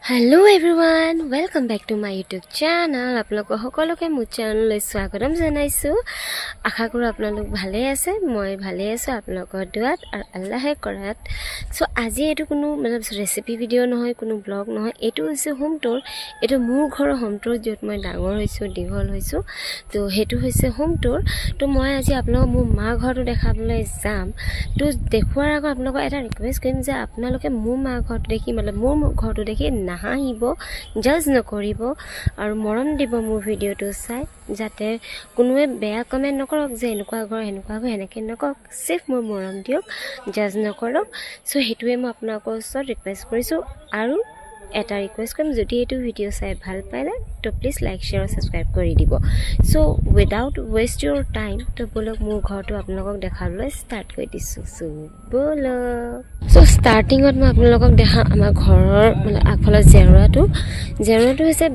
Hello everyone, welcome back to my YouTube channel. আপোনালোক সকলোকে মোৰ চেনেললৈ স্বাগতম জনাইছো। আশা কৰো আপোনালোক ভালে আছে, মই ভালে আছো আপোনালোকৰ দুৱাত আৰু আল্লাহে কৰাত। সো আজি এটো কোনো মানে ৰেচিপি ভিডিও নহয়, কোনো ব্লগ নহয়, এটো হৈছে হোম টুৰ। এটো মোৰ ঘৰৰ হোম টুৰ যত মই ডাঙৰ হৈছো, দীঘল হৈছো। তো হেতু হৈছে হোম টুৰ। তো মই আজি আপোনালোক মোৰ মা ঘৰটো দেখাবলৈ যাম। তো দেখুৱাৰ আগত আপোনালোক এটা ৰিকুৱেষ্ট কৰিম যে আপোনালোকে মোৰ মা ঘৰটো দেখি মানে মোৰ ঘৰটো দেখি নাহিব, জাজ নকৰিব আৰু মৰম দিব মোৰ ভিডিওটো চাই, যাতে কোনোৱে বেয়া কমেন্ট নকৰক যে এনেকুৱা ঘৰ এনেকুৱা ঘৰ এনেকৈ নকওক, সিফ মোৰ মৰম দিয়ক, জাজ নকৰক। সো হেতুৱে মই আপোনালোকৰ ওচৰত ৰিকুৱেষ্ট কৰিছোঁ। আৰু এটা ৰিকুৱেষ্ট কৰিম, যদি এইটো ভিডিও চাই ভাল পালে তো প্লিজ লাইক শ্বেয়াৰ আৰু ছাবস্ক্ৰাইব কৰি দিব। সো উইদাউট ৱেষ্ট ইউৰ টাইম তো বলক মোৰ ঘৰটো আপোনালোকক দেখাবলৈ ষ্টাৰ্ট কৰি দিছোঁ। সো বলক। সো ষ্টাৰ্টিঙত মই আপোনালোকক দেখাম আমাৰ ঘৰৰ মানে আগফালৰ জেওৰাটো হৈছে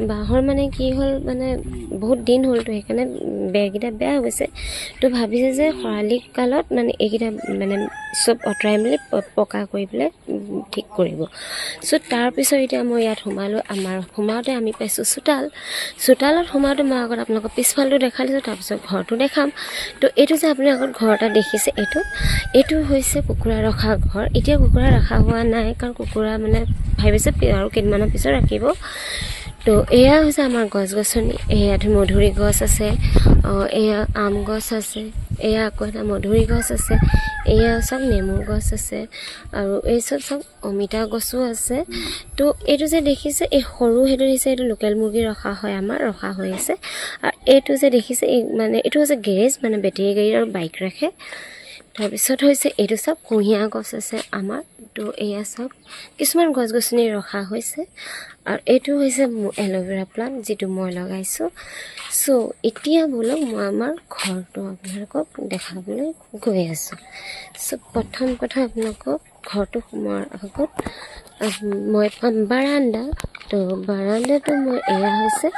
বাঁহৰ মানে কি হ'ল, মানে বহুত দিন হ'ল, তো সেইকাৰণে বেৰকেইটা বেয়া হৈ গৈছে। তো ভাবিছে যে খৰালি কালত মানে এইকেইটা মানে চব আঁতৰাই মেলি পকা কৰি পেলাই ঠিক কৰিব। সো তাৰপিছত এতিয়া মই ইয়াত সোমালোঁ। আমাৰ সোমাওঁতে আমি পাইছোঁ চোতালত সোমাওঁতে মই আগত আপোনালোকক পিছফালটো দেখাই দিছোঁ, তাৰপিছত ঘৰটো দেখাম। তো এইটো যে আপুনি আগত ঘৰ এটা দেখিছে, এইটো হৈছে কুকুৰা ৰখা ঘৰ। এতিয়া কুকুৰা ৰখা হোৱা নাই, কাৰণ কুকুৰা মানে ভাবিছে আৰু কেইদিনমানৰ পিছত ৰাখিব। তো এয়া হৈছে আমাৰ গছ গছনি। এয়া মধুৰি গছ আছে, এয়া আম গছ আছে, এয়া আকৌ এটা মধুৰি গছ আছে, এয়া চব নেমু গছ আছে, আৰু এই চব অমিতা গছো আছে। তো এইটো যে দেখিছে এই সৰু সেইটো দিছে, এইটো লোকেল মুৰ্গী ৰখা হয়, আমাৰ ৰখা হৈ আছে। আৰু এইটো যে দেখিছে মানে এইটো হৈছে গেৰেজ, মানে বেটেৰী গাড়ী আৰু বাইক ৰাখে। তাৰপিছত হৈছে এইটো চব কুঁহিয়া গছ আছে আমাৰ। তো এয়া চব কিছুমান গছ গছনি ৰখা হৈছে। আৰু এইটো হৈছে এল'ভেৰা প্লাণ্ট, যিটো মই লগাইছোঁ। সো এতিয়া বলক মই আমাৰ ঘৰটো আপোনালোকক দেখাবলৈ গৈ আছোঁ। সো প্ৰথম কথা আপোনালোকক ঘৰটো সোমোৱাৰ আগত মই পাম বাৰাণ্ডা। তো বাৰাণ্ডাটো মই এয়া হৈছে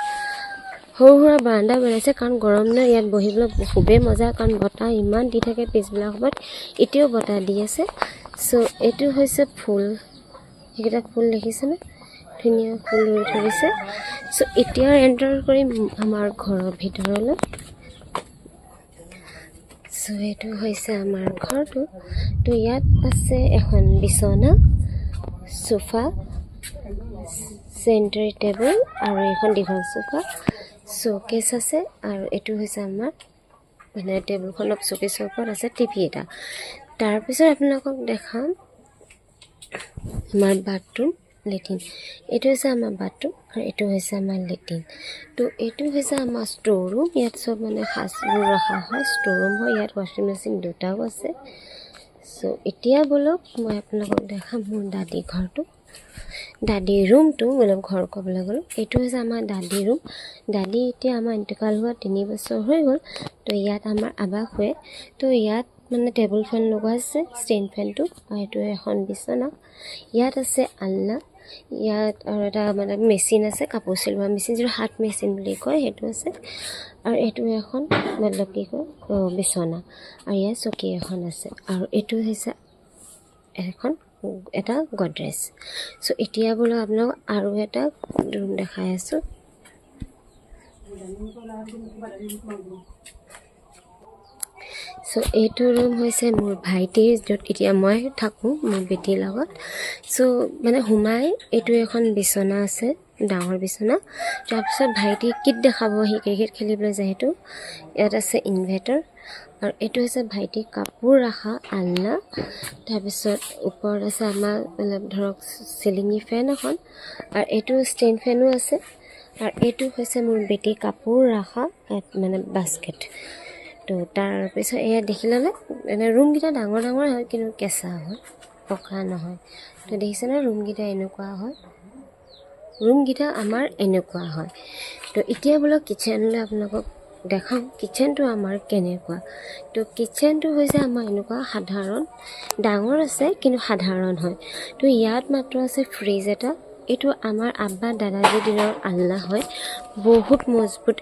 সৰু সুৰা বাৰাণ্ডা বনাইছে, কাৰণ গৰম দিনত ইয়াত বহিবলৈ খুবেই মজা, কাৰণ বতাহ ইমান দি থাকে পিছবেলা সময়ত, এতিয়াও বতাহ দি আছে। সো এইটো হৈছে ফুল, সেইকেইটা ফুল দেখিছেনে, ধুনীয়া ফুল ৰুই ধৰিছে। সো এতিয়া এণ্টাৰ কৰিম আমাৰ ঘৰৰ ভিতৰলৈ। সো এইটো হৈছে আমাৰ ঘৰটো। তো ইয়াত আছে এখন বিচনা, সোফা, চেণ্টাৰ টেবুল আৰু এখন দীঘল সোফা, শ্ব'কেছ আছে। আৰু এইটো হৈছে আমাৰ মানে টেবুলখনত শ্ব'কেছৰ ওপৰত আছে টিভি এটা। তাৰপিছত আপোনালোকক দেখাম আমাৰ বাথৰুম, লেট্ৰিন। এইটো হৈছে আমাৰ বাথৰুম আৰু এইটো হৈছে আমাৰ লেট্ৰিন। তো এইটো হৈছে আমাৰ ষ্ট'ৰ ৰুম। ইয়াত চব মানে সাজবোৰ ৰখা হয়, ষ্ট'ৰ ৰুম হয়। ইয়াত ৱাশ্বিং মেচিন দুটাও আছে। সো এতিয়া বলক মই আপোনালোকক দেখাম মোৰ দাদী ঘৰটো, দাদীৰ ৰুমটো। মানে ঘৰ ক'বলৈ গ'ল, এইটো হৈছে আমাৰ দাদী ৰুম। দাদী এতিয়া আমাৰ ইণ্টিকাল হোৱা 3 বছৰ হৈ গ'ল। তো ইয়াত আমাৰ আৱাস হয়। তো ইয়াত মানে টেবুল ফেন লগোৱা আছে, ষ্টেণ্ড ফেনটো, আৰু এইটো এখন বিচনা। ইয়াত আছে আলনা, ইয়াত আৰু এটা মানে মেচিন আছে, কাপোৰ চিলোৱা মেচিন, যিটো হাত মেচিন বুলি কয়, সেইটো আছে। আৰু এইটো এখন মতলব কি কয় বিচনা, আৰু ইয়াত চকী এখন আছে। আৰু এইটো হৈছে এটা গডৰেজ। সো এতিয়া বোলো আপোনাক আৰু এটা ৰুম দেখাই আছোঁ। সো এইটো ৰুম হৈছে মোৰ ভাইটিৰ, য'ত এতিয়া মই থাকোঁ মোৰ বেটীৰ লগত। সো মানে সোমাই এইটো এখন বিচনা আছে, ডাঙৰ বিচনা। তাৰপিছত ভাইটি কিট দেখাব, সি ক্ৰিকেট খেলিবলৈ যায়। সেইটো ইয়াত আছে ইনভাৰ্টাৰ। আৰু এইটো হৈছে ভাইটি কাপোৰ ৰখা আলনা। তাৰপিছত ওপৰত আছে আমাৰ মানে ধৰক চিলিঙি ফেন এখন, আৰু এইটো ষ্টেণ্ড ফেনো আছে। আৰু এইটো হৈছে মোৰ বেটী কাপোৰ ৰখা মানে বাস্কেট। তো তাৰপিছত এয়া দেখি ল'লে মানে ৰুমকেইটা ডাঙৰ ডাঙৰ হয়, কিন্তু কেঁচা হয়, পকা নহয়। তো দেখিছে নহয় ৰুমকেইটা এনেকুৱা হয়, ৰুমকেইটা আমাৰ এনেকুৱা হয়। তো এতিয়া বোলো কিটচেনলৈ আপোনালোকক দেখাম, কিটচেনটো আমাৰ কেনেকুৱা। তো কিটচেনটো হৈছে আমাৰ এনেকুৱা সাধাৰণ, ডাঙৰ আছে কিন্তু সাধাৰণ হয়। তো ইয়াত মাত্ৰ আছে ফ্ৰিজ এটা। এইটো আমাৰ আব্বা দাদাজীৰ দিনৰ আলনা হয়, বহুত মজবুত।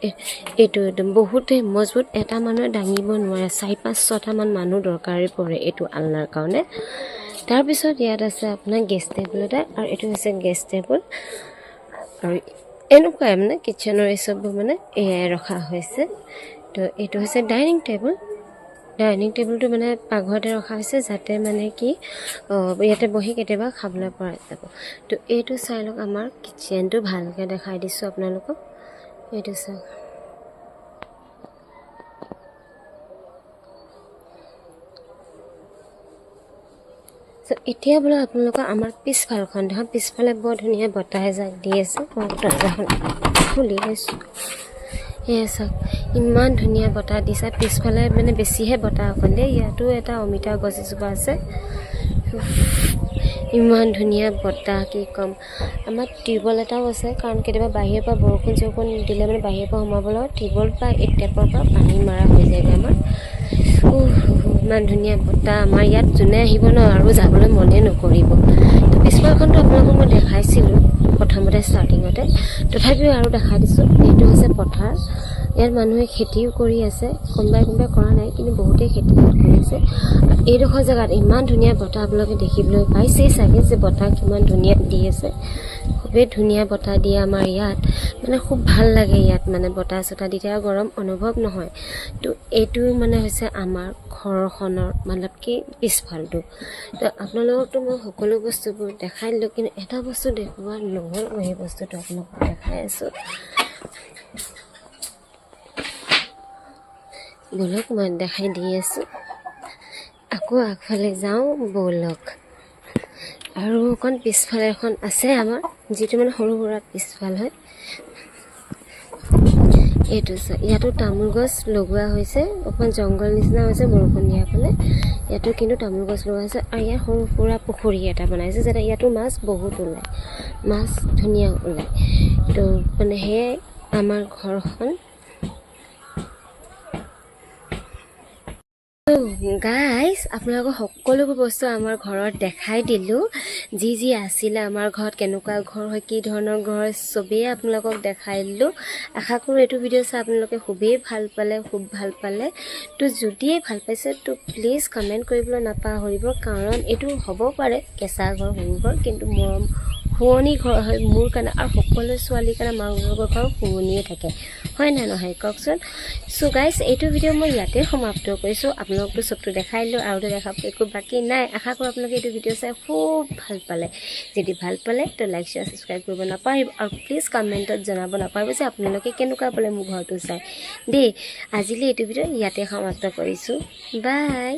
এইটো একদম বহুতেই মজবুত, এটা মানুহে দাঙিব নোৱাৰে, 4-5-6টামান মানুহ দৰকাৰী পৰে এইটো আলনাৰ কাৰণে। তাৰপিছত ইয়াত আছে আপোনাৰ গেছ টেবুল এটা, আৰু এইটো হৈছে গেছ টেবুল। আৰু এনেকুৱাই মানে কিটচেনৰ এই চববোৰ মানে এয়াই ৰখা হৈছে। তো এইটো হৈছে ডাইনিং টেবুল। ডাইনিং টেবুলটো মানে পাকঘৰতে ৰখা হৈছে, যাতে মানে কি ইয়াতে বহি কেতিয়াবা খাবলৈ পৰা যাব। তো এইটো চাই লওক, আমাৰ কিটচেনটো ভালকৈ দেখাই দিছোঁ আপোনালোকক। এইটো চাওক, এতিয়া বোলে আপোনালোকৰ আমাৰ পিছফালখন দেখোন, পিছফালে বৰ ধুনীয়া বতাহ এজাক দি আছে। মই দৰজাখন খুলি লৈছোঁ, এয়া চাওক ইমান ধুনীয়া বতাহ দিছে। পিছফালে মানে বেছিহে বতাহ অকণ দেই। ইয়াতো এটা অমিতা গছ এজোপা আছে, ইমান ধুনীয়া বতাহ কি ক'ম। আমাৰ টিউবৱেল এটাও আছে, কাৰণ কেতিয়াবা বাহিৰৰ পৰা বৰষুণ চৰষুণ দিলে মানে বাহিৰৰ পৰা সোমাবলৈ টিউবৱেল বা এই টেপৰ পৰা পানী মাৰা হৈ যায়গৈ আমাৰ। ইমান ধুনীয়া বতাহ আমাৰ ইয়াত, যোনে আহিব ন আৰু যাবলৈ মনে নকৰিব। তো পিছফালখনটো আপোনালোকক মই দেখাইছিলোঁ প্ৰথমতে ষ্টাৰ্টিঙতে, তথাপিও আৰু দেখাই দিছোঁ। এইটো হৈছে পথাৰ, ইয়াত মানুহে খেতিও কৰি আছে, কোনোবাই কৰা নাই, কিন্তু বহুতেই খেতি কৰি আছে। এইডোখৰ জেগাত ইমান ধুনীয়া বতাহ আপোনালোকে দেখিবলৈ পাইছেই চাগে, যে বতাহ কিমান ধুনীয়া দি আছে। খুবেই ধুনীয়া বতাহ দিয়ে আমাৰ ইয়াত, মানে খুব ভাল লাগে ইয়াত, মানে বতাহ চতাহ দি আৰু গৰম অনুভৱ নহয়। তো এইটো মানে হৈছে আমাৰ ঘৰখনৰ মানে কি পিছফালটো। তো আপোনালোককতো মই সকলো বস্তুবোৰ দেখাই দিলোঁ, কিন্তু এটা বস্তু দেখুওৱা নহ'ল, মই সেই বস্তুটো আপোনালোকক দেখাই আছোঁ। ব'লক মই দেখাই দি আছোঁ, আকৌ আগফালে যাওঁ ব'লক। আৰু অকণ পিছফালে এখন আছে আমাৰ, যিটো মানে সৰু সুৰা পিছফাল হয়। এইটো ইয়াতো তামোল গছ লগোৱা হৈছে, অকণ জংঘল নিচিনা হৈছে বৰষুণ দিয়াৰ ফালে। ইয়াতো কিন্তু তামোল গছ লগোৱা হৈছে, আৰু ইয়াত সৰু সুৰা পুখুৰী এটা বনাইছে, যাতে ইয়াতো মাছ বহুত ওলায়, মাছ ধুনীয়া ওলায়। তো মানে সেয়াই আমাৰ ঘৰখন। গাইজ, আপোনালোকক সকলোবোৰ বস্তু আমাৰ ঘৰত দেখাই দিলোঁ, যি যি আছিলে আমাৰ ঘৰত, কেনেকুৱা ঘৰ হয়, কি ধৰণৰ ঘৰ হয়, চবেই আপোনালোকক দেখাই দিলোঁ। আশা কৰোঁ এইটো ভিডিঅ' চাই আপোনালোকে খুবেই ভাল পালে, খুব ভাল পালে। তো যদিয়ে ভাল পাইছে তো প্লিজ কমেণ্ট কৰিবলৈ নাপাহৰিব, কাৰণ এইটো হ'ব পাৰে কেঁচা ঘৰ, সৰু ঘৰ, কিন্তু মৰম শুৱনি ঘৰ হয় মোৰ কাৰণে, আৰু সকলো ছোৱালীৰ কাৰণে মাক বাপেকৰ ঘৰ শুৱনিয়ে থাকে, হয় নে নহয় কওকচোন। চ' গাইজ, এইটো ভিডিঅ' মই ইয়াতে সমাপ্ত কৰিছোঁ। আপোনালোকতো চবটো দেখাই দিলোঁ, আৰু দেখাব একো বাকী নাই। আশা কৰোঁ আপোনালোকে এইটো ভিডিঅ' চাই খুব ভাল পালে। যদি ভাল পালে তো লাইক শ্বেয়াৰ ছাবস্ক্ৰাইব কৰিব নাপাহৰিব, আৰু প্লিজ কমেণ্টত জনাব নাপাহৰিব যে আপোনালোকে কেনেকুৱা পালে মোৰ ঘৰটো চাই দেই। আজিলৈ এইটো ভিডিঅ' ইয়াতে সমাপ্ত কৰিছোঁ, বাই।